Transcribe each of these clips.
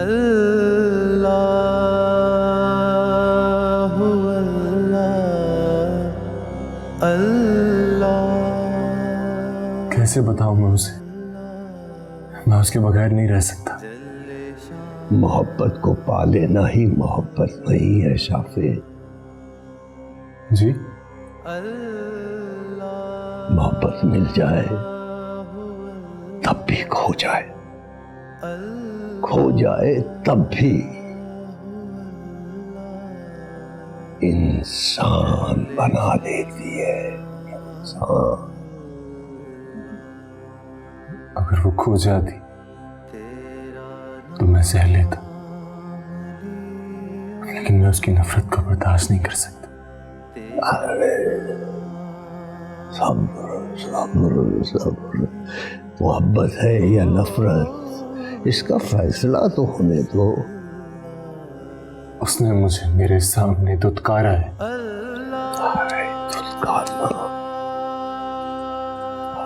अल्लाहु अल्लाह अल्लाह। कैसे बताऊं मैं उसे? मैं उसके बगैर नहीं रह सकता। मोहब्बत को पा लेना ही मोहब्बत नहीं है शाफे। जी? मोहब्बत मिल जाए तब भी खो जाए, खो जाए तब भी इंसान बना देती है इंसान। अगर वो खो जाती तो मैं सह लेता, लेकिन मैं उसकी नफरत को बर्दाश्त नहीं कर सकता। अरे सब्र सब्र सब्र। मोहब्बत है या नफरत, इसका फैसला तो होने दो। उसने मुझे मेरे सामने दुत्कारा है। अरे दुत्कारना,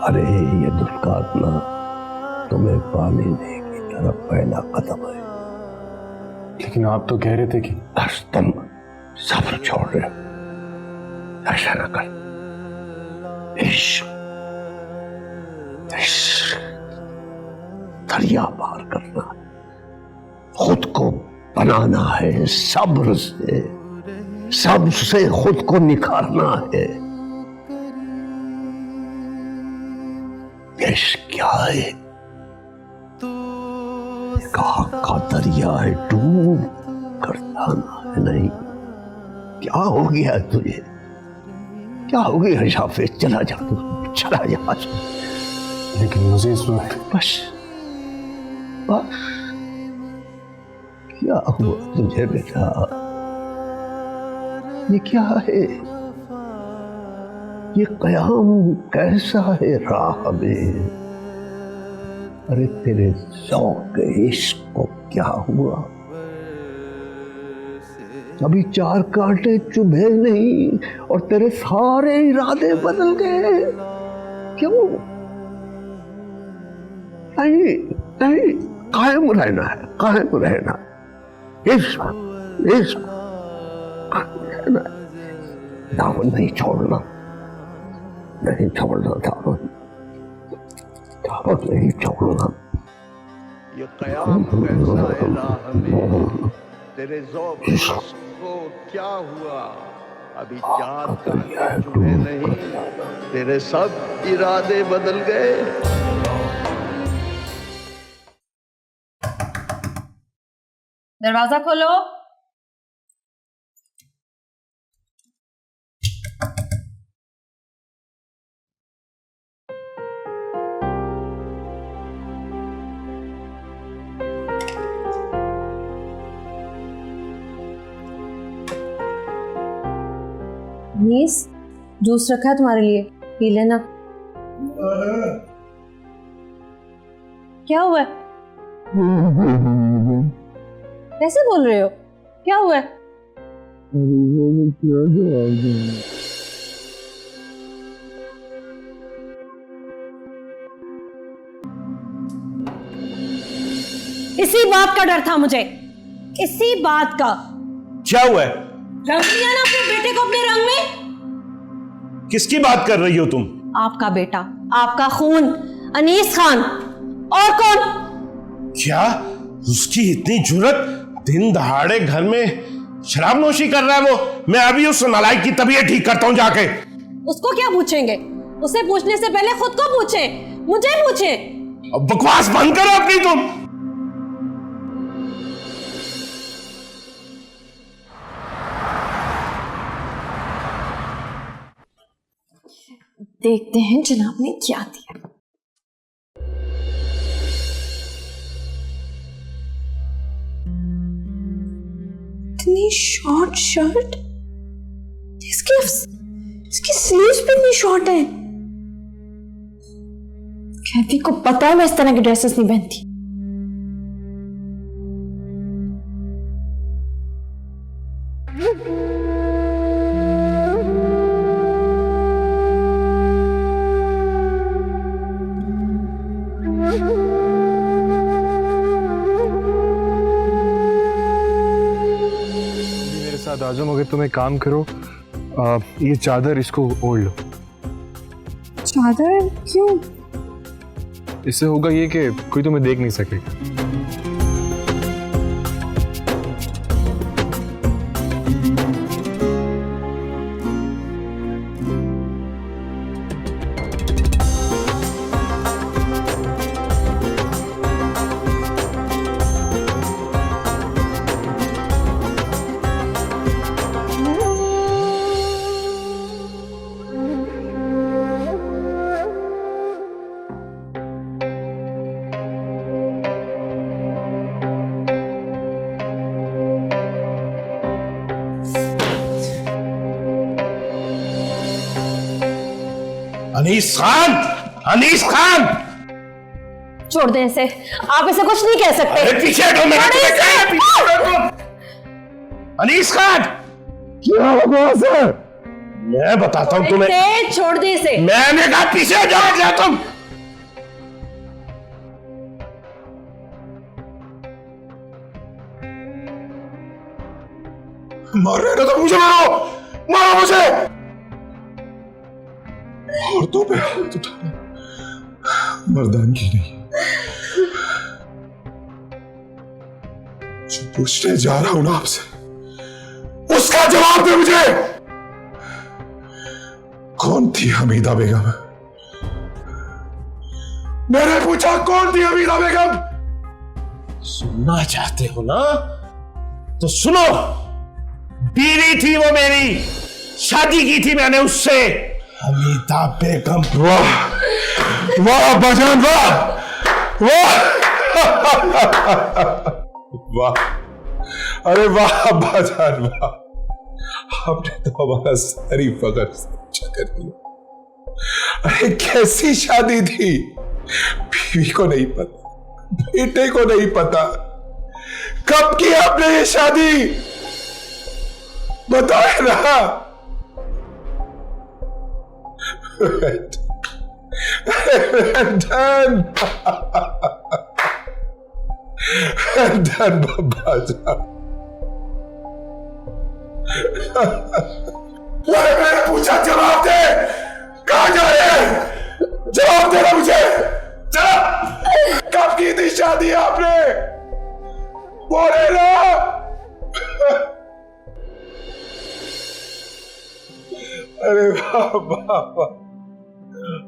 अरे ये दुत्कारना तुम्हें पाने की तरफ पहला कदम है। लेकिन आप तो कह रहे थे कि बस तुम सब्र छोड़ रहे हो। ऐसा न कर। इश्क दरिया पार करना, खुद को बनाना है सब्र से, सबसे खुद को निखारना है। इश्क क्या है? कहा का दरिया है, डूब करता ना है। नहीं, क्या हो गया तुझे? क्या हो गया शाफे? चला जा तू, चला जा। लेकिन मुझे इस वक्त बस बस क्या हुआ तुझे बेटा? ये क्या है? ये कयाम कैसा है राह में? अरे तेरे शौक इश्क को क्या हुआ? अभी 4 कांटे चुभे नहीं और तेरे सारे इरादे बदल गए। क्यों? नहीं नहीं, कायम रहना है, कायम रहना। इश्क इश्क रहना, दामन नहीं छोड़ना, नहीं छोड़ना दामन, दामन नहीं छोड़ना। ये कयाम कैसा है राह में, तेरे ज़ौक़ को क्या हुआ? अभी 4 कांटे चुभे नहीं, तेरे सब इरादे बदल गए। दरवाजा खोलो। मीस, जूस रखा है तुम्हारे लिए, पी लेना। क्या हुआ? कैसे बोल रहे हो? क्या हुआ? इसी बात का डर था मुझे, इसी बात का। क्या हुआ है? रंग लिया ना अपने बेटे को अपने रंग में। किसकी बात कर रही हो तुम? आपका बेटा, आपका खून, अनीस खान। और कौन? क्या उसकी इतनी जुर्रत? दिन दहाड़े घर में शराब नोशी कर रहा है वो। मैं अभी उस नालायक की तबीयत ठीक करता हूं जाके। उसको क्या पूछेंगे? उसे पूछने से पहले खुद को पूछें, मुझे पूछें। अब बकवास बंद करो अपनी तुम। देखते हैं जनाब ने क्या दिया। इतनी शॉर्ट शर्ट, इसकी स्लीव्स भी इतनी शॉर्ट है। कैफी को पता है मैं इस तरह की ड्रेसेस नहीं पहनती। आजम, अगर तुम एक काम करो, ये चादर इसको ओढ़ लो। चादर क्यों? इससे होगा ये कि कोई तुम्हें देख नहीं सकेगा। अनीस खान, अनीस खान, छोड़ दें इसे, आप इसे कुछ नहीं कह सकते। अरे पीछे हटो, मैंने तुम्हें कहा है, पीछे हटो। अनीस खान, क्या हुआ सर? मैं बताता हूं तुम्हें। छोड़ दे इसे। मैंने कहा पीछे हटो क्या तुम? मर रहे तो मुझे मारो, मारो मुझे। औरतों पे हाथ उठाना मर्दानगी नहीं। जो पूछने जा रहा हूं ना आपसे, उसका जवाब दे मुझे। कौन थी हमीदा बेगम? मैंने पूछा कौन थी हमीदा बेगम? सुनना चाहते हो ना तो सुनो। बीवी थी वो मेरी, शादी की थी मैंने उससे, हमीदा बेगम। वाह वाह बजान, वाह वाह वाह, अरे वाह बजान वाह, आपने तो हमारा सारी फख्र अच्छा कर दिया। अरे कैसी शादी थी, बीवी को नहीं पता, बेटे को नहीं पता। कब की आपने ये शादी, बताए ना। डन डन बाबा जान। मैंने पूछा जवाब दे, कहां जा रहे हैं? जवाब देना मुझे। कब की थी शादी आपने, बोले ना। अरे वाह वाह वाह,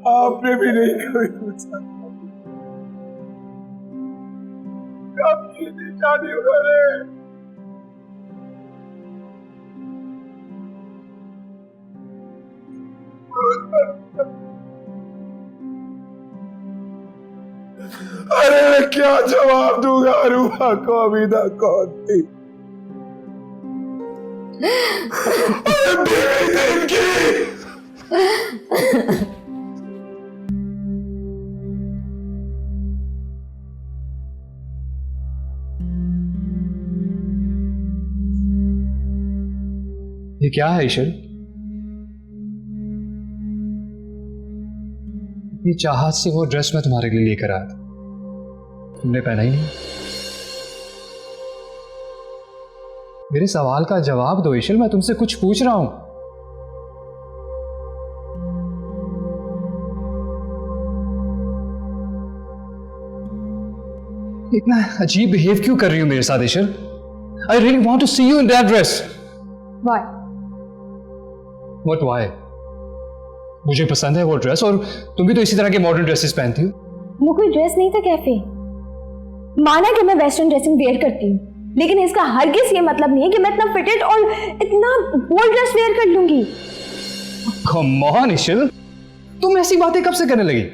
आपने भी नहीं कभी पूछा कब की थी शादी उन्होंने। अरे मैं क्या जवाब दूंगा रूहा को, अमीदा कौन थी? बीवी थी इनकी। ये क्या है ईशल? इतनी चाहत से वो ड्रेस मैं तुम्हारे लिए लेकर आया था, तुमने पहना ही नहीं। मेरे सवाल का जवाब दो ईशल, मैं तुमसे कुछ पूछ रहा हूं। इतना अजीब बिहेव क्यों कर रही हो मेरे साथ Ishal? I really want to see you in that dress. Why? What why? मुझे पसंद है वो ड्रेस, और तुम भी तो इसी तरह के मॉडर्न ड्रेसेस पहनती हो। वो कोई ड्रेस नहीं था कैफे। माना कि मैं वेस्टर्न ड्रेसिंग वेयर करती हूँ, लेकिन इसका हरगिज ये मतलब नहीं है कि मैं इतना फिटेड और इतना बोल्ड ड्रेस वेयर कर लूंगी। Come on, ईशल, तुम ऐसी बातें कब से करने लगी?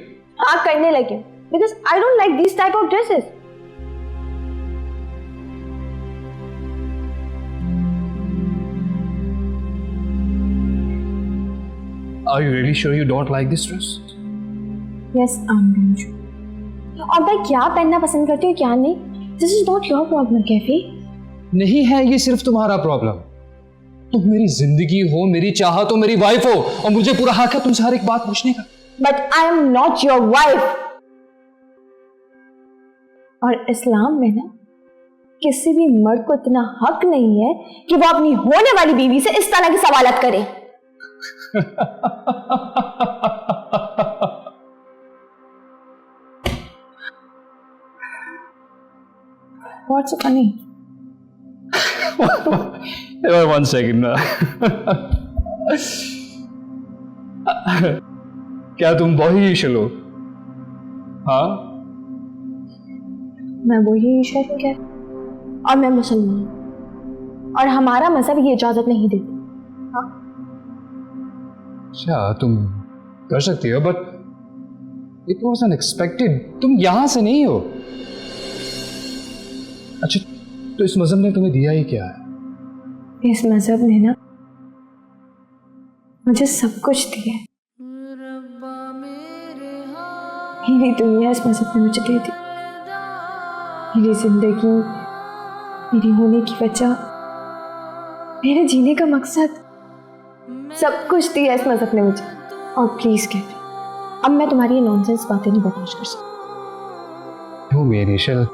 हाँ, करने लगी, because I don't like this type of dresses. Are you really sure you don't like this dress? Yes, I'm really sure. और मैं क्या पहनना पसंद करती हूँ क्या नहीं, this is not your problem cafe. नहीं है ये सिर्फ तुम्हारा प्रॉब्लम। तुम मेरी जिंदगी हो, मेरी चाहत हो, मेरी वाइफ हो, और मुझे पूरा हक है तुमसे हर एक बात पूछने का। But I am not your wife. और इस्लाम में ना किसी भी मर्द को इतना हक नहीं है कि वो अपनी होने वाली बीवी से इस तरह की सवालत करे। What's so funny? One second ना। क्या तुम वही ईशल हो? हाँ? मैं वही ईशल हूँ क्या? और मैं मुसलमान हूँ और हमारा मजहब ये इजाजत नहीं देता। हाँ? अच्छा तुम कर सकती हो, बट इट वॉज अनएक्सपेक्टेड। तुम यहां से नहीं हो। अच्छा तो इस मजहब ने तुम्हें दिया ही क्या है? इस मजहब ने ना मुझे सब कुछ दिया। मेरी दुनिया इस मजहब ने मुझे दे दी। मेरी जिंदगी, मेरी होने की वजह, मेरे जीने का मकसद, सब कुछ दिया इस मजहब ने मुझे। और प्लीज कैफी, अब मैं तुम्हारी ये नॉनसेंस बातें नहीं बर्दाश्त कर सकती। क्यों मेरी शल?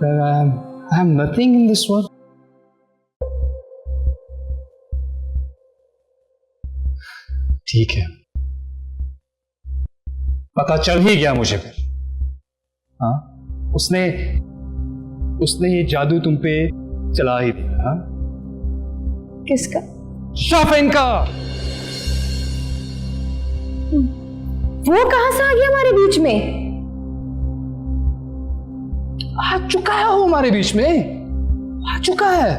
I am nothing in this world. ठीक है, पता चल ही गया मुझे फिर। हाँ, उसने ये जादू तुम पे चला ही दिया। हाँ? किसका? शाफिन का। वो कहां से आ गया हमारे बीच में? आ चुका है वो हमारे बीच में, आ चुका है।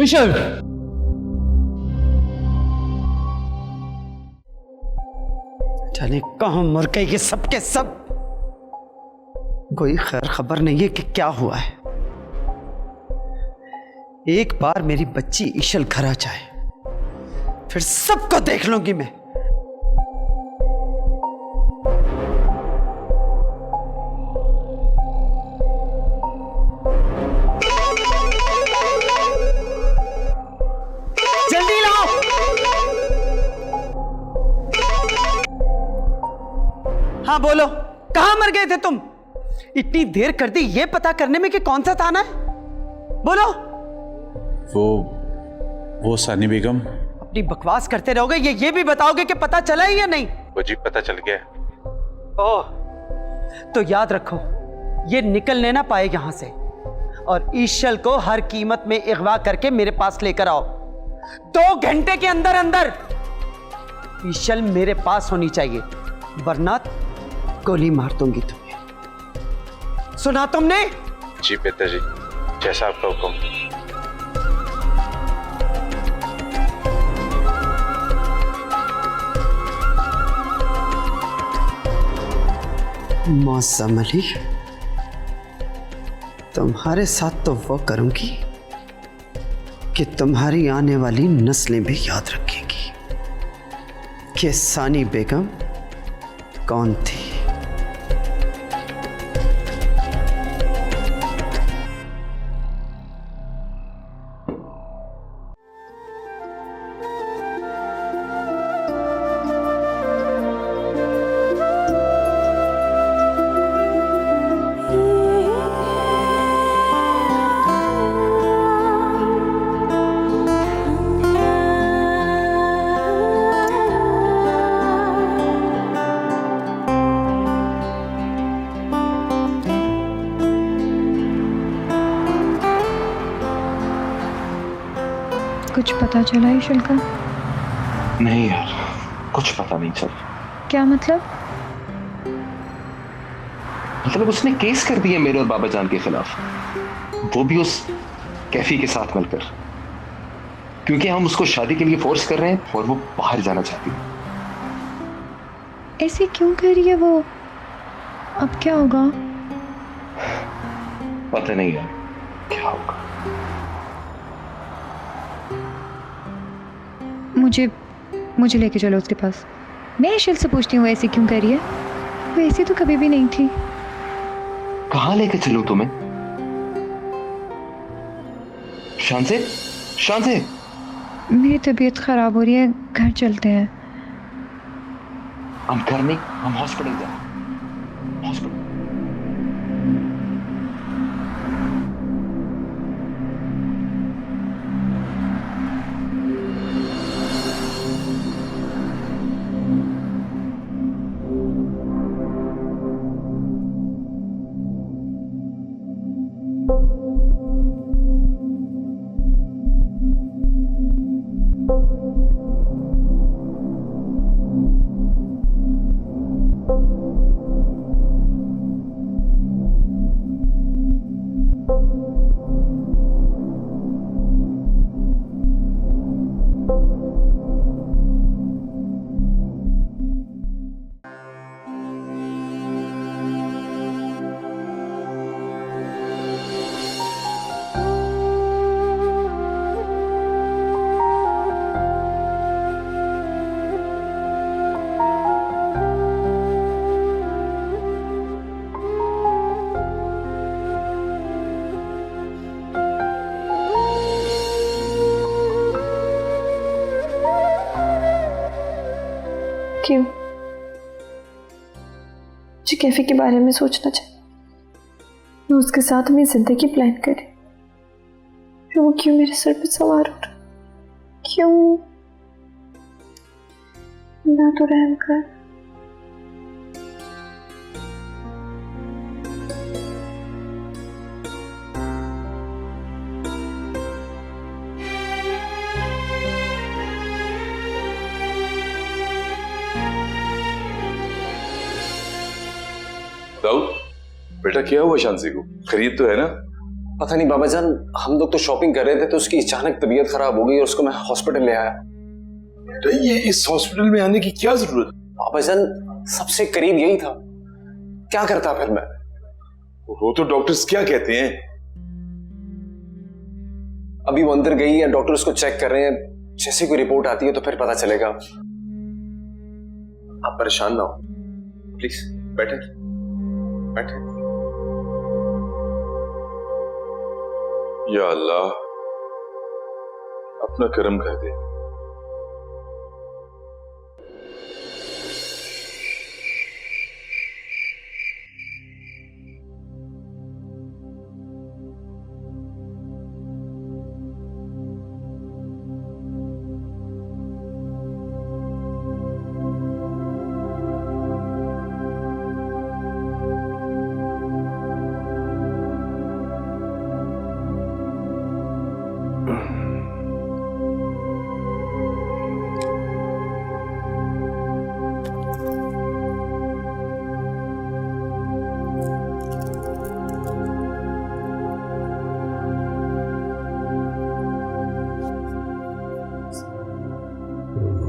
ईशल, जाने कहां मर गए ये सब के सब। कोई खैर खबर नहीं है कि क्या हुआ है। एक बार मेरी बच्ची ईशल घर आ जाए फिर सबको देख लूंगी मैं। जल्दी लाओ। हाँ बोलो, कहां मर गए थे तुम? इतनी देर कर दी ये पता करने में कि कौन सा थाना है। बोलो। वो सानी बेगम। अपनी बकवास करते रहोगे, ये भी बताओगे कि पता चला है या नहीं? वो जी पता चल गया। ओह, तो याद रखो ये निकलने ना पाए यहां से, और ईशल को हर कीमत में अगवा करके मेरे पास लेकर आओ। 2 घंटे के अंदर अंदर ईशल मेरे पास होनी चाहिए, वरना गोली मार दूंगी तुम्हें। सुना तुमने? जी पिताजी, जैसा आपका हुक्म। मौसम अली, तुम्हारे साथ तो वो करूंगी कि तुम्हारी आने वाली नस्लें भी याद रखेंगी कि सानी बेगम कौन थी। कुछ पता चला ईशल का? नहीं यार, कुछ पता नहीं चल। क्या मतलब? मतलब उसने केस कर दिया मेरे और बाबा जान के खिलाफ, वो भी उस कैफी के साथ मिलकर, क्योंकि हम उसको शादी के लिए फोर्स कर रहे हैं और वो बाहर जाना चाहती है। ऐसे क्यों कर रही है वो? अब क्या होगा? पता नहीं यार क्या होगा। मुझे लेके चलो उसके पास। मैं ईशल से पूछती हूँ ऐसे क्यों कर रही है। वो ऐसी तो कभी भी नहीं थी। कहाँ लेके चलूं तुम्हें? शांसे, शांसे। मेरी तबीयत खराब हो रही है, घर चलते हैं। हम घर नहीं, हम हॉस्पिटल जाए। हॉस्पिटल। क्यों? मुझे कैफे के बारे में सोचना चाहिए। मैं उसके साथ अपनी जिंदगी प्लान करे, फिर वो क्यों मेरे सर पे सवार हो रहा? क्यों? ना तो रहम कर। दाऊद, बेटा क्या हुआ शांति को? खरीद तो है ना? पता नहीं बाबा जान, हम लोग तो शॉपिंग कर रहे थे तो उसकी अचानक तबीयत खराब हो गई और उसको मैं हॉस्पिटल ले आया। तो ये इस हॉस्पिटल में आने की क्या जरूरत? बाबा जान सबसे करीब यही था, क्या करता फिर मैं? वो तो डॉक्टर्स क्या कहते हैं? अभी वो अंदर गई है, डॉक्टर उसको चेक कर रहे हैं, जैसे कोई रिपोर्ट आती है तो फिर पता चलेगा। आप परेशान ना हो, प्लीज बैठे बैठे। या अल्लाह अपना करम कर दे।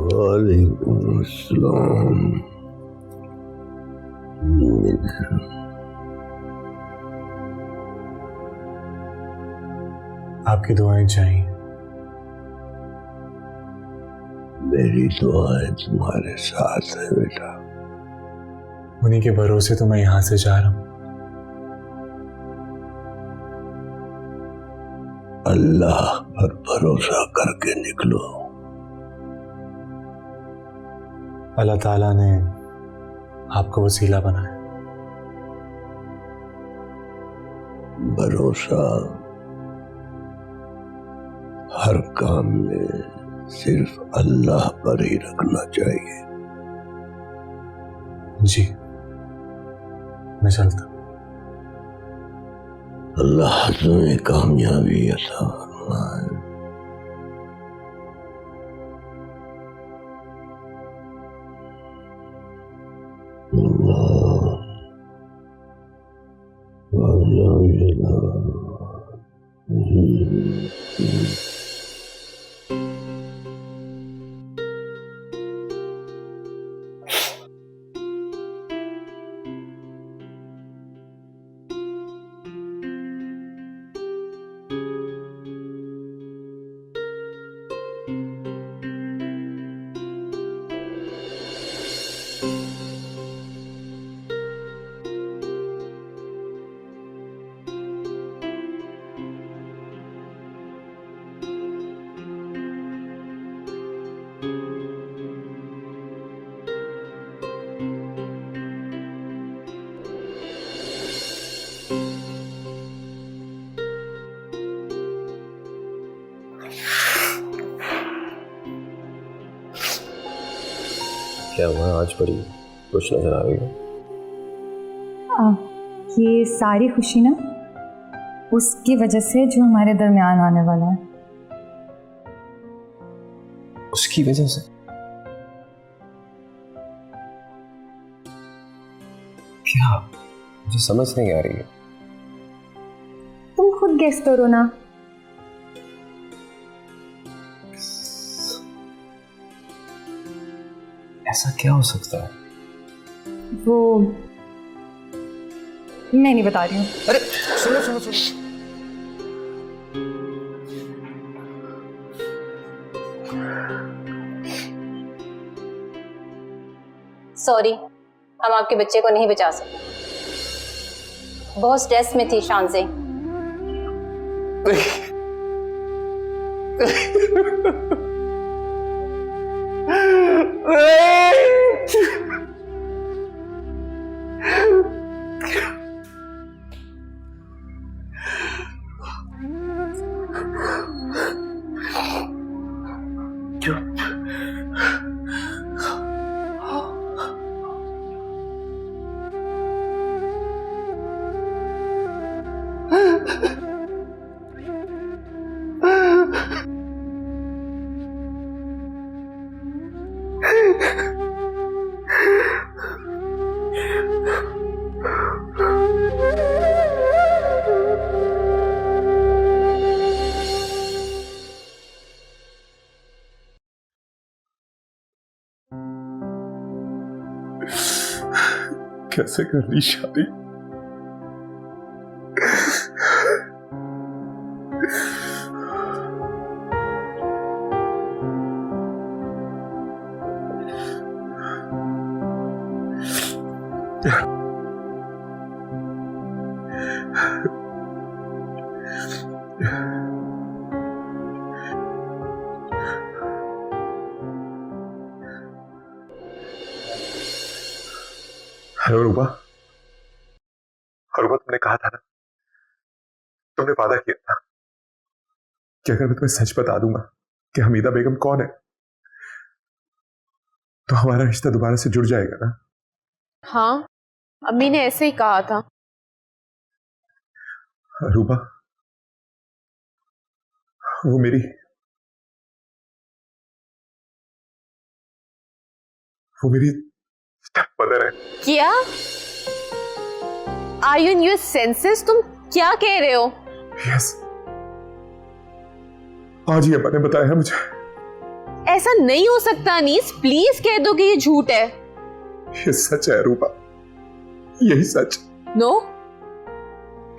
वालेकुम अस्सलाम। आपकी दुआएं चाहिए। मेरी दुआएं तुम्हारे साथ है बेटा। उन्हीं के भरोसे तो मैं यहां से जा रहा हूं। अल्लाह पर भरोसा करके निकलो। अल्लाह ताला ने आपको वसीला बनाया। भरोसा हर काम में सिर्फ अल्लाह पर ही रखना चाहिए। जी मैं चलता। अल्लाह तुम्हें कामयाबी अता फरमाए। क्या हुआ? आज बड़ी खुश नजर आ रही हो। ये सारी खुशी ना उसकी वजह से जो हमारे दरमियान आने वाला है। उसकी उसकी वजह से। क्या? मुझे समझ नहीं आ रही है। तुम खुद गेस करो ना। ऐसा क्या हो सकता है? वो मैं नहीं बता रही हूँ। अरे सुनो सुनो सुनो, सॉरी, हम आपके बच्चे को नहीं बचा सकते। बहुत स्ट्रेस में थी शान से। कैसे कर ली शादी? हेलो रूबा। रूबा, तुमने कहा था ना, तुमने वादा किया था कि अगर मैं तुम्हें सच बता दूंगा कि हमीदा बेगम कौन है तो हमारा रिश्ता दोबारा से जुड़ जाएगा ना? हाँ, अम्मी ने ऐसे ही कहा था। रूबा, वो मेरी स्टेप मदर है। क्या? Are you in your senses? तुम क्या कह रहे हो? यस, आज ही अब्बा ने बताया है मुझे। ऐसा नहीं हो सकता अनीस, प्लीज कह दो कि ये झूठ है। ये सच है रूबा, यही सच। नो,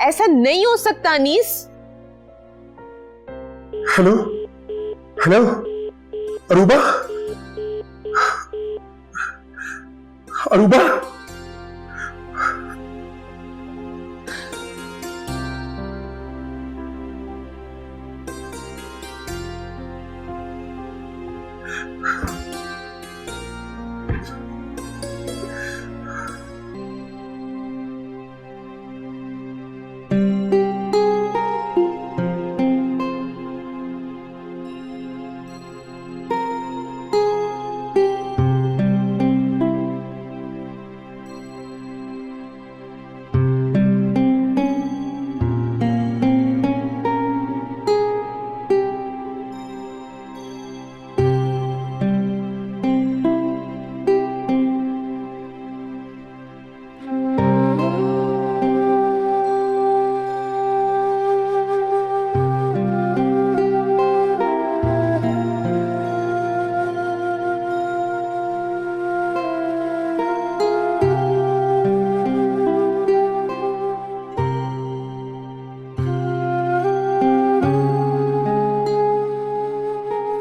ऐसा नहीं हो सकता अनीस। हेलो हेलो अरूबा, अरूबा,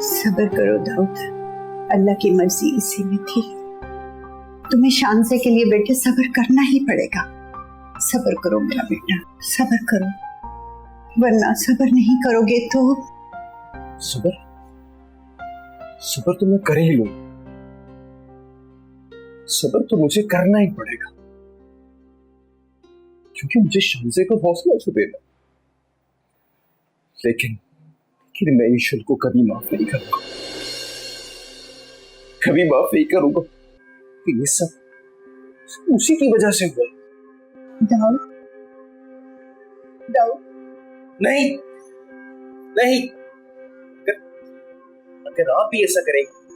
सब्र करो दाऊद, अल्लाह की मर्जी इसी में थी। तुम्हें शान से के लिए बेटे सब्र करना ही पड़ेगा। सब्र करो मेरा बेटा, सब्र करो, वरना सब्र नहीं करोगे तो। सब्र सब्र तो मैं कर ही लूं, सब्र तो मुझे करना ही पड़ेगा, क्योंकि मुझे शानज़े को हौसला तो देना। लेकिन मैं ईश्वर को कभी माफ नहीं करूंगा, कभी माफ नहीं करूंगा। ये सब उसी की वजह से हुआ। दाऊद, दाऊद, नहीं नहीं, अगर आप भी ऐसा करेंगे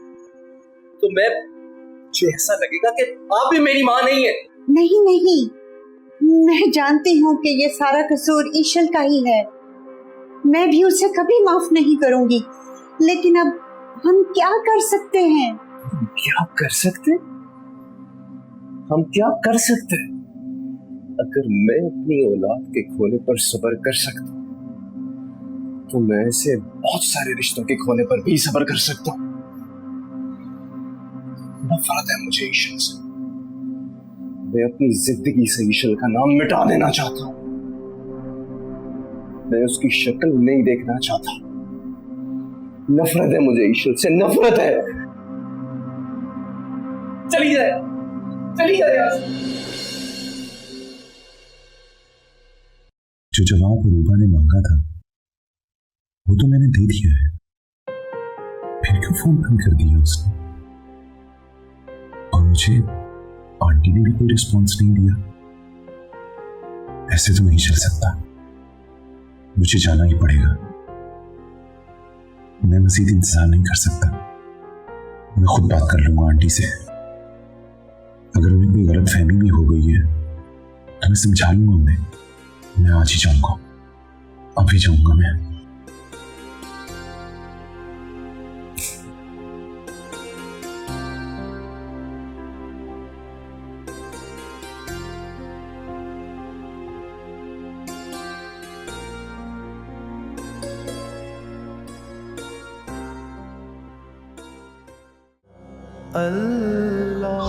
तो मुझे ऐसा लगेगा कि आप भी मेरी माँ नहीं है। नहीं नहीं, मैं जानती हूँ कि ये सारा कसूर ईशल का ही है। मैं भी उसे कभी माफ नहीं करूंगी, लेकिन अब हम क्या कर सकते हैं? क्या कर सकते? हम क्या कर सकते हैं? अगर मैं अपनी औलाद के खोने पर सब्र कर सकता तो मैं ऐसे बहुत सारे रिश्तों के खोने पर भी सब्र कर सकता हूँ। नफरत है मुझे ईशल से। मैं अपनी जिंदगी से ईशल का नाम मिटा देना चाहता हूँ। मैं उसकी शक्ल नहीं देखना चाहता। नफरत है मुझे ईशल से, नफरत है। चली जाए, चली जाए यहाँ से। जो जवाब रूबा ने मांगा था वो तो मैंने दे दिया है, फिर क्यों फोन बंद कर दिया उसने? और मुझे आंटी ने भी कोई रिस्पॉन्स नहीं दिया। ऐसे तो नहीं चल सकता, मुझे जाना ही पड़ेगा। मैं मजीद इंतजार नहीं कर सकता। मैं खुद बात कर लूंगा आंटी से। अगर उन्हें कोई गलत फहमी भी हो गई है तो मैं समझा लूंगा उन्हें। मैं आज ही जाऊंगा, अभी जाऊंगा मैं।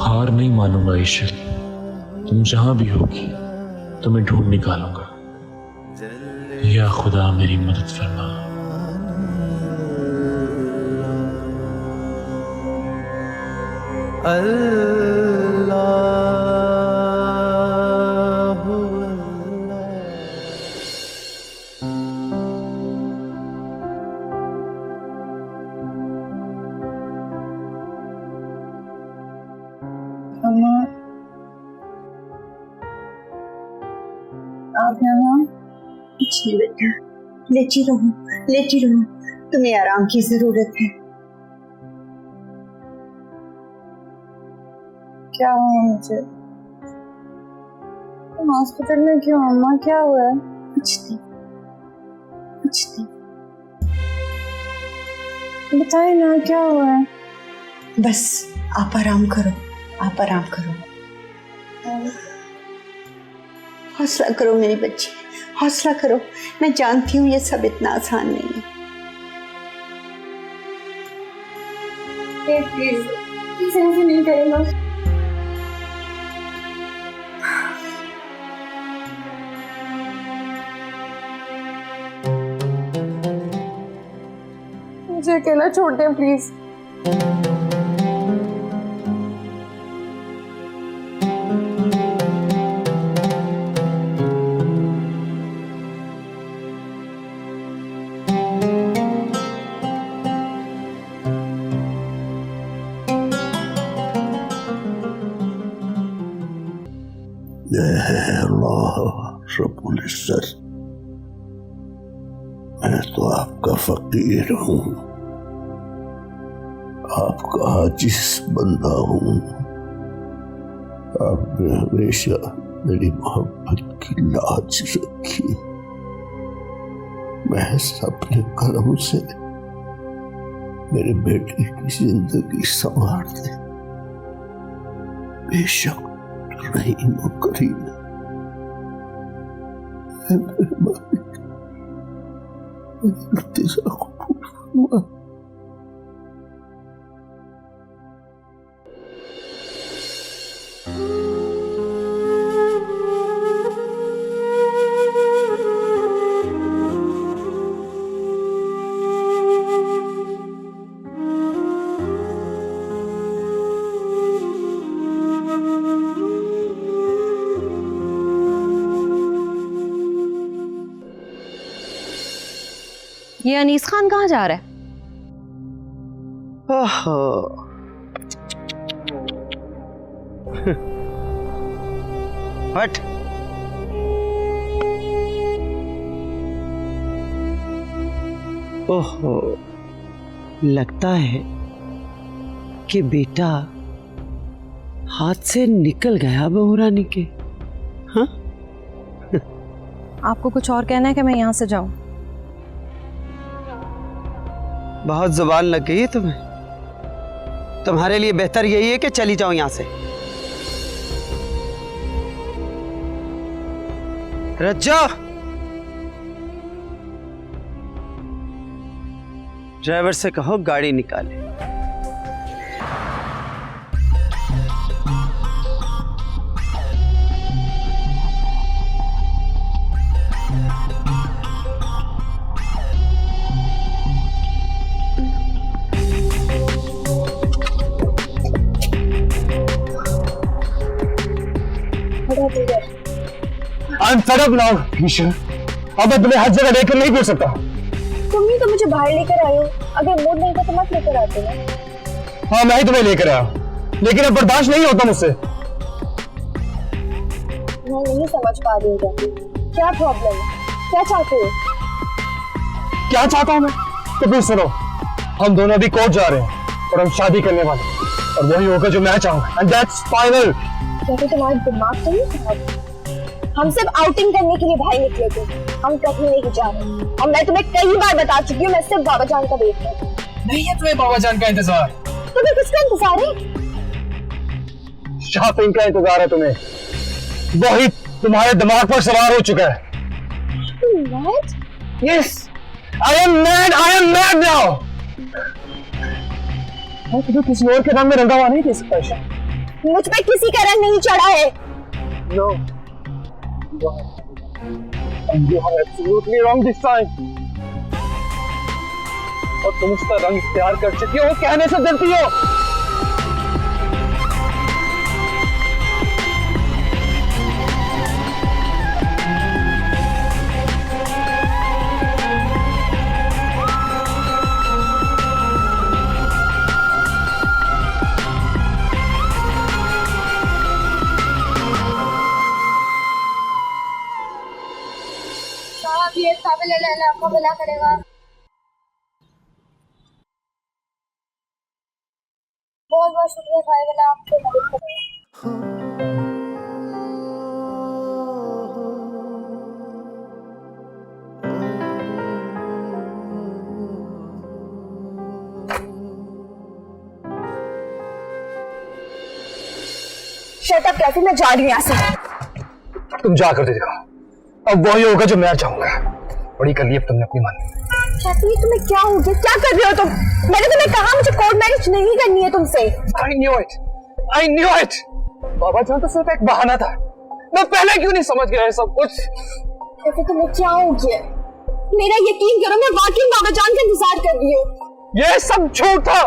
हार नहीं मानूंगा ईशल, तुम जहां भी होगी तो मैं ढूंढ निकालूंगा। या खुदा मेरी मदद फरमा। अम्मा, आप यहाँ? कुछ नहीं बेटा, लेटी रहो, लेटी रहो। तुम्हें आराम की जरूरत है। क्या हुआ मुझे? तुम हॉस्पिटल में क्यों अम्मा? क्या हुआ है? कुछ नहीं, कुछ नहीं। बताए ना क्या हुआ है? बस आप आराम करो, आप आराम करो। हौसला करो मेरी बच्ची, हौसला करो। मैं जानती हूँ ये सब इतना आसान नहीं है। प्लीज प्लीज ऐसे नहीं करेगा। मुझे अकेला छोड़ दें प्लीज। अल्लाह रब्बुल इज्जत, मैं तो आपका फकीर हूँ, आपका आजिज़ बंदा हूँ। आपने हमेशा मेरी मोहब्बत की लाज रखी। महज अपने कलम से मेरे बेटे की जिंदगी संवार दे। बेशक रहीम और करीम मेरे मालिक, इल्तिजा कबूल फरमा। ये अनीस खान कहाँ जा रहा है? हट। ओहो, लगता है कि बेटा हाथ से निकल गया बहू रानी के। हाँ, आपको कुछ और कहना है कि मैं यहाँ से जाऊं? बहुत जुबान लग गई है तुम्हें। तुम्हारे लिए बेहतर यही है कि चली जाओ यहां से। रज्जो, ड्राइवर से कहो गाड़ी निकाले। I'm fed up now, Isha. अब मैं तुम्हें हर जगह लेकर नहीं फिर सकता। तुम ही तो मुझे बाहर लेकर आए हो। अगर मूड नहीं था तो मत लेकर आते ना। हाँ, मैं ही तुम्हें लेकर आया, लेकिन अब बर्दाश्त नहीं होता मुझसे। मैं नहीं समझ पा रही हूँ क्या प्रॉब्लम है, क्या चाहते हो? क्या चाहता हूँ मैं? तो फिर सुनो, हम दोनों अभी कोर्ट जा रहे हैं और हम शादी करने वाले हैं, और वही होगा जो मैं चाहूंगा, and that's final। क्या तुम्हारा दिमाग तो नहीं खराब? हम सिर्फ आउटिंग करने के लिए बाहर निकले थे, हम कहीं नहीं जा रहे। और मैं तुम्हें कई बार बता चुकी हूँ, मैं सिर्फ बाबा जान का वेट कर। नहीं है तुम्हें बाबा जान का इंतजार। तुम्हें किसका इंतजार है? शॉपिंग का इंतजार है तुम्हें। वही तुम्हारे दिमाग पर सवार हो चुका है। What? Yes, I am mad. I am mad now. मैं तुझे किसी और के रंग में रंगा हुआ नहीं दे सकता ईशा। मुझ पे किसी का रंग नहीं चढ़ा है। No. And you are absolutely wrong this time. और तुम उसका रंग इख्तियार कर चुकी हो, कहने से डरती हो। ये काबिल अल्लाह आपको भला करेगा। बहुत बहुत शुक्रिया साहिब, अल्लाह आपको मदद करेगा। शट अप कैफी, मैं जा रही हूँ यहाँ से। तुम जा कर दिखाओ, अब वही होगा जो मैं चाहूंगा। बड़ी कर ली अब तुमने अपनी मानी। कैफी, तुम्हें क्या हो गया? क्या कर रहे हो तुम? मैंने तुम्हें कहा मुझे कोर्ट मैरिज नहीं करनी है तुमसे। I knew it. I knew it. बाबा जान तो सिर्फ एक बहाना था। मैं पहले क्यों नहीं समझ गया ये सब कुछ? कैफी, तुम्हें क्या हो गया? मेरा यकीन करो, मैं वाकई बाबा जान का इंतजार कर रही हूँ। ये सब झूठ था।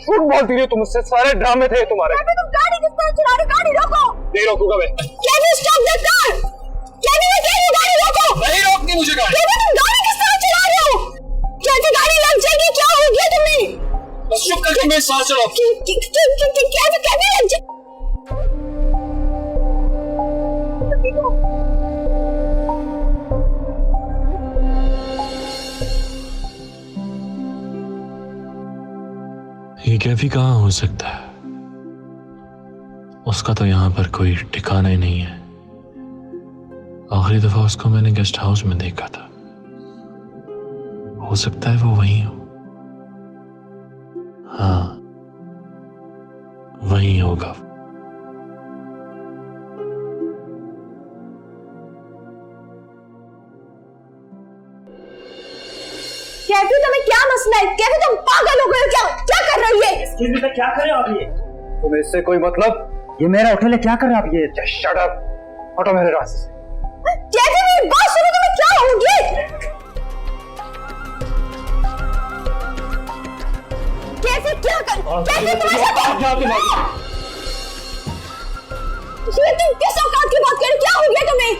झूठ बोलती रही तुम मुझसे, सारे ड्रामे थे तुम्हारे। कैफी, तुम गाड़ी किस तरह चला रहे हो? गाड़ी रोको। नहीं रोकूंगा मैं। Kaifi, stop that car. Kaifi, मैं कह रही हूँ गाड़ी रोको। नहीं रोकनी मुझे गाड़ी। कैफी, तुम गाड़ी किस तरह चला रहे हो? कैफी, गाड़ी लग जाएगी। क्या हो गया तुम्हें? बस चुप करके मेरे साथ चलो। कैफी लग जाए। ये कैफी कहाँ हो सकता है? उसका तो यहाँ पर कोई ठिकाना ही नहीं है। आखिरी दफा उसको मैंने गेस्ट हाउस में देखा था। हो सकता है वो वहीं हो। हाँ, वहीं होगा। कैफी, तुम्हें क्या मसला है? कैफी, तुम पागल हो गए हो क्या? क्या कर रही है? Excuse me, क्या कर रहे हो आप? ये तुम्हें इससे कोई मतलब? ये मेरा होटल है, क्या कर रहे हो आप? ये just shut up, हटो मेरे रास्ते से। कैफी, मेरी बात सुनो, तुम्हें क्या हो गया? कैफी, क्या कर? कैफी, ये तुम किस औकात की बात कर रहे हो? क्या हो गया तुम्हें?